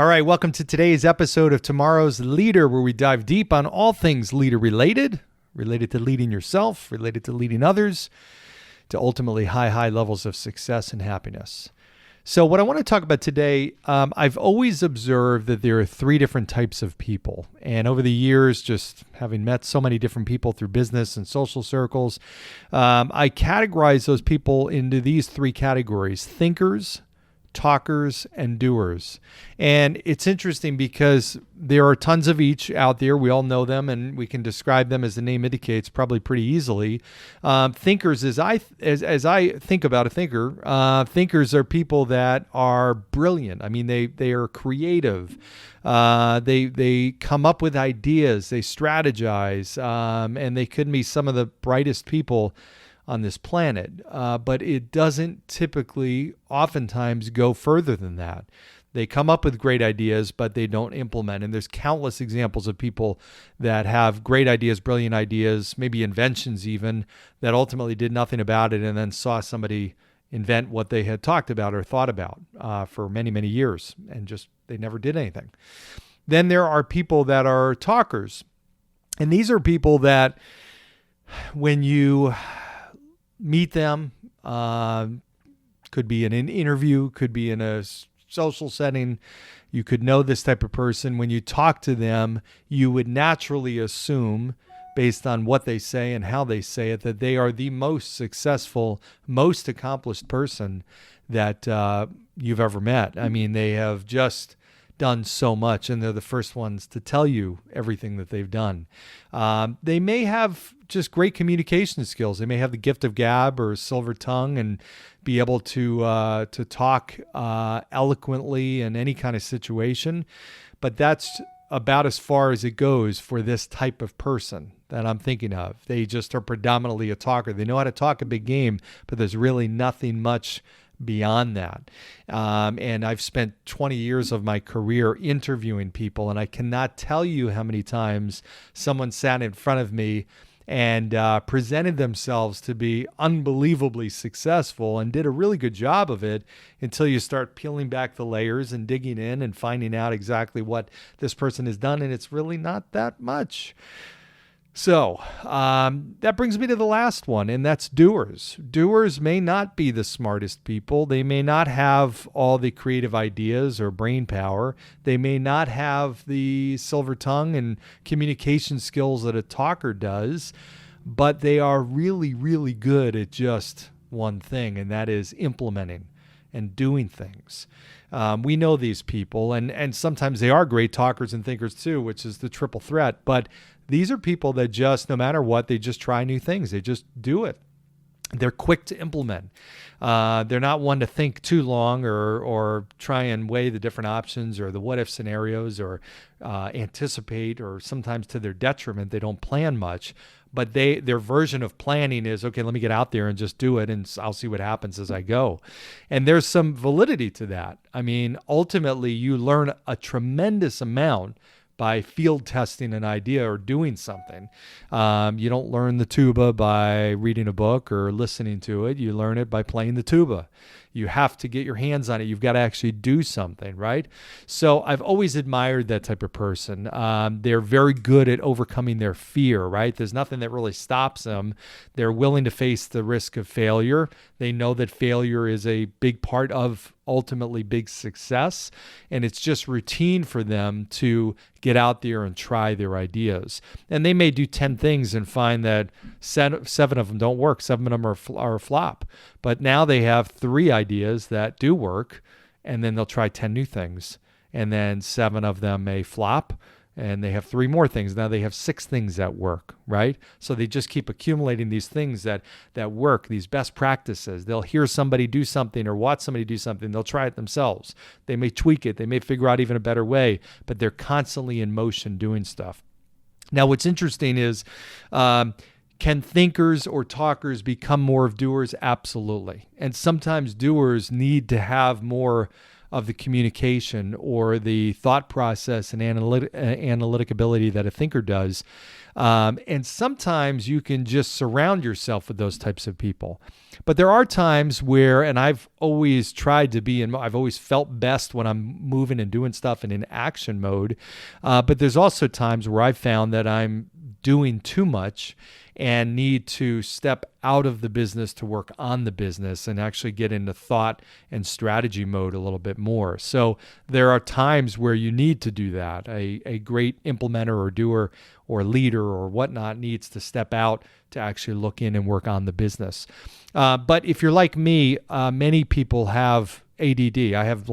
All right, welcome to today's episode of Tomorrow's Leader, where we dive deep on all things leader related to leading yourself, related to leading others, to ultimately high levels of success and happiness. So what I want to talk about today, I've always observed that there are three different types of people. And over the years, just having met so many different people through business and social circles, I categorize those people into these three categories: thinkers, talkers, and doers. And it's interesting because there are tons of each out there. We all know them, and we can describe them, as the name indicates, probably pretty easily. Thinkers, as I think about a thinker, thinkers are people that are brilliant. I mean, they are creative. They come up with ideas. They strategize, and they could be some of the brightest people on this planet, but it doesn't typically, oftentimes, go further than that. They come up with great ideas, but they don't implement. And there's countless examples of people that have great ideas, brilliant ideas, maybe inventions even, that ultimately did nothing about it and then saw somebody invent what they had talked about or thought about for many, many years, and just they never did anything. Then there are people that are talkers. And these are people that when you meet them, could be in an interview, could be in a social setting. You could know this type of person. When you talk to them, you would naturally assume, based on what they say and how they say it, that they are the most successful, most accomplished person that you've ever met. I mean, they have just done so much, and they're the first ones to tell you everything that they've done. They may have just great communication skills. They may have the gift of gab or silver tongue and be able to talk eloquently in any kind of situation. But that's about as far as it goes for this type of person that I'm thinking of. They just are predominantly a talker. They know how to talk a big game, but there's really nothing much beyond that. And I've spent 20 years of my career interviewing people, and I cannot tell you how many times someone sat in front of me and presented themselves to be unbelievably successful and did a really good job of it until you start peeling back the layers and digging in and finding out exactly what this person has done, and it's really not that much. So that brings me to the last one, and that's doers. Doers may not be the smartest people. They may not have all the creative ideas or brain power. They may not have the silver tongue and communication skills that a talker does, but they are really, really good at just one thing, and that is implementing and doing things. We know these people, and sometimes they are great talkers and thinkers too, which is the triple threat, but these are people that just, no matter what, they just try new things. They just do it. They're quick to implement. They're not one to think too long or try and weigh the different options or the what-if scenarios or anticipate, or sometimes to their detriment, they don't plan much. But their version of planning is, okay, let me get out there and just do it, and I'll see what happens as I go. And there's some validity to that. I mean, ultimately, you learn a tremendous amount by field testing an idea or doing something. You don't learn the tuba by reading a book or listening to it. You learn it by playing the tuba. You have to get your hands on it. You've got to actually do something, right? So I've always admired that type of person. They're very good at overcoming their fear, right? There's nothing that really stops them. They're willing to face the risk of failure. They know that failure is a big part of ultimately big success, and it's just routine for them to get out there and try their ideas. And they may do 10 things and find that seven of them don't work. 7 of them are a flop. But now they have 3 ideas that do work, and then they'll try 10 new things. And then 7 of them may flop, and they have 3 more things. Now they have 6 things that work, right? So they just keep accumulating these things that work, these best practices. They'll hear somebody do something or watch somebody do something. They'll try it themselves. They may tweak it. They may figure out even a better way, but they're constantly in motion doing stuff. Now, what's interesting is, can thinkers or talkers become more of doers? Absolutely. And sometimes doers need to have more of the communication or the thought process and analytic ability that a thinker does. And sometimes you can just surround yourself with those types of people. But there are times where, and I've always tried to be I've always felt best when I'm moving and doing stuff and in action mode. But there's also times where I've found that I'm doing too much and need to step out of the business to work on the business and actually get into thought and strategy mode a little bit more. So there are times where you need to do that. A great implementer or doer or leader or whatnot needs to step out to actually look in and work on the business. But if you're like me, many people have ADD. I have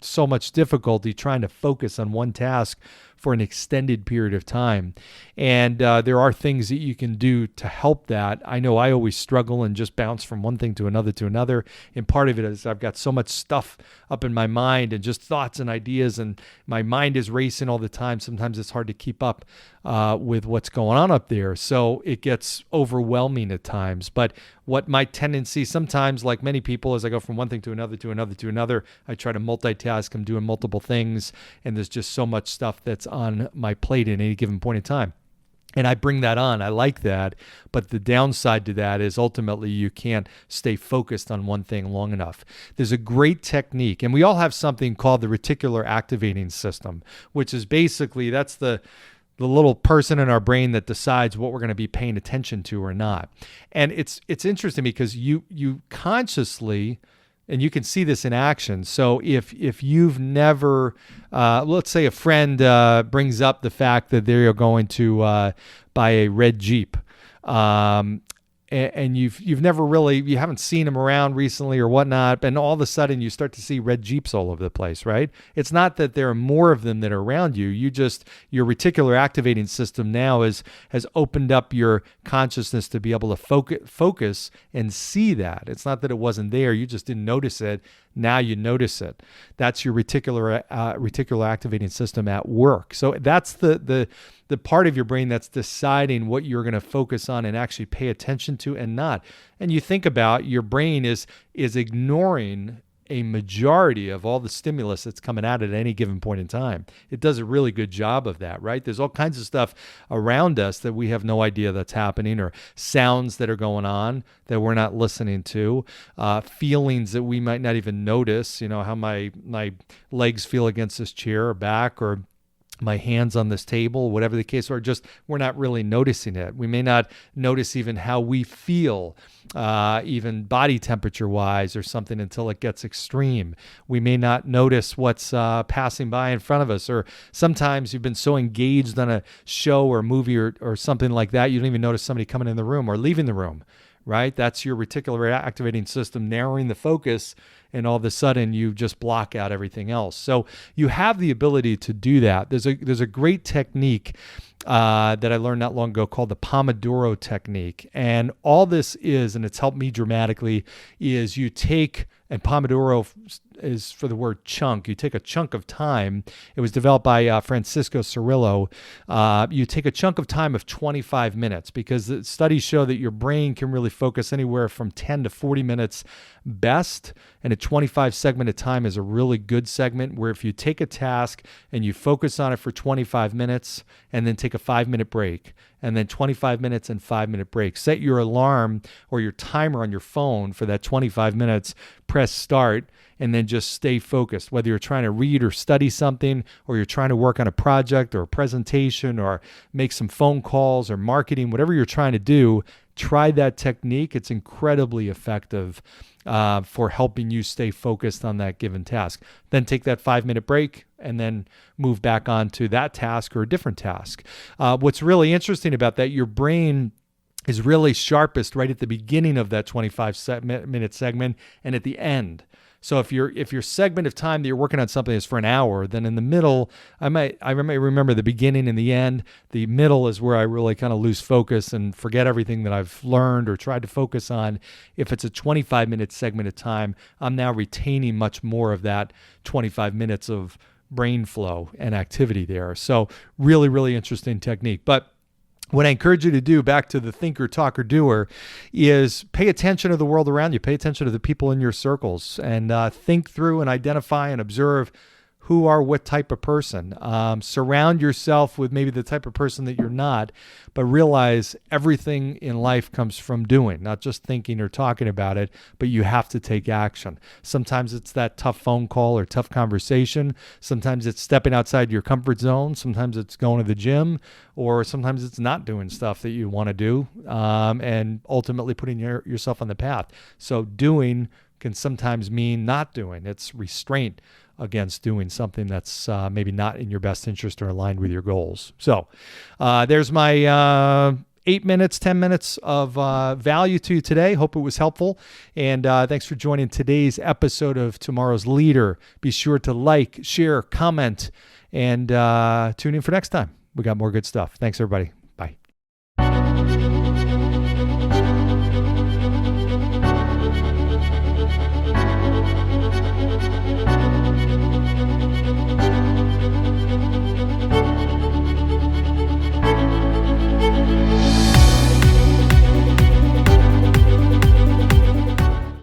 so much difficulty trying to focus on one task for an extended period of time. And there are things that you can do to help that. I know I always struggle and just bounce from one thing to another. And part of it is I've got so much stuff up in my mind and just thoughts and ideas, and my mind is racing all the time. Sometimes it's hard to keep up with what's going on up there. So it gets overwhelming at times. But what my tendency sometimes, like many people, as I go from one thing to another, I try to multitask. I'm doing multiple things, and there's just so much stuff that's on my plate at any given point in time. And I bring that on. I like that. But the downside to that is ultimately you can't stay focused on one thing long enough. There's a great technique, and we all have something called the reticular activating system, which is basically that's the little person in our brain that decides what we're going to be paying attention to or not. And it's interesting because you consciously, and you can see this in action. So if you've never, let's say a friend brings up the fact that they're going to buy a red Jeep, and you've never really, you haven't seen them around recently or whatnot, and all of a sudden you start to see red Jeeps all over the place, right? It's not that there are more of them that are around you. Your reticular activating system now has opened up your consciousness to be able to focus and see that. It's not that it wasn't there. You just didn't notice it. Now you notice it. That's your reticular activating system at work. So that's the part of your brain that's deciding what you're going to focus on and actually pay attention to and not. And you think about your brain is ignoring a majority of all the stimulus that's coming out at any given point in time. It does a really good job of that, right? There's all kinds of stuff around us that we have no idea that's happening, or sounds that are going on that we're not listening to, feelings that we might not even notice, how my legs feel against this chair or back, or my hands on this table, whatever the case, or just we're not really noticing it. We may not notice even how we feel, even body temperature wise or something, until it gets extreme. We may not notice what's passing by in front of us, or sometimes you've been so engaged on a show or movie or something like that, you don't even notice somebody coming in the room or leaving the room, right? That's your reticular activating system narrowing the focus, and all of a sudden you just block out everything else. So you have the ability to do that. There's a great technique that I learned not long ago called the Pomodoro technique. And all this is, and it's helped me dramatically, is you take, and Pomodoro is for the word chunk. You take a chunk of time. It was developed by Francisco Cirillo. You take a chunk of time of 25 minutes, because the studies show that your brain can really focus anywhere from 10 to 40 minutes best. And a 25 segment of time is a really good segment, where if you take a task and you focus on it for 25 minutes and then take a 5-minute break, and then 25 minutes and 5-minute break. Set your alarm or your timer on your phone for that 25 minutes, press start, and then just stay focused. Whether you're trying to read or study something, or you're trying to work on a project or a presentation, or make some phone calls or marketing, whatever you're trying to do, try that technique. It's incredibly effective for helping you stay focused on that given task. Then take that 5-minute break and then move back on to that task or a different task. What's really interesting about that, your brain is really sharpest right at the beginning of that 25-minute segment and at the end. So if your segment of time that you're working on something is for an hour, then in the middle, I might remember the beginning and the end. The middle is where I really kind of lose focus and forget everything that I've learned or tried to focus on. If it's a 25-minute segment of time, I'm now retaining much more of that 25 minutes of brain flow and activity there. So really, really interesting technique. But what I encourage you to do, back to the thinker, talker, doer, is pay attention to the world around you. Pay attention to the people in your circles, and think through and identify and observe who are what type of person. Surround yourself with maybe the type of person that you're not, but realize everything in life comes from doing, not just thinking or talking about it, but you have to take action. Sometimes it's that tough phone call or tough conversation. Sometimes it's stepping outside your comfort zone. Sometimes it's going to the gym, or sometimes it's not doing stuff that you want to do, and ultimately putting yourself on the path. So doing can sometimes mean not doing. It's restraint against doing something that's maybe not in your best interest or aligned with your goals. So there's my 8 minutes, 10 minutes of value to you today. Hope it was helpful. And thanks for joining today's episode of Tomorrow's Leader. Be sure to like, share, comment, and tune in for next time. We got more good stuff. Thanks, everybody.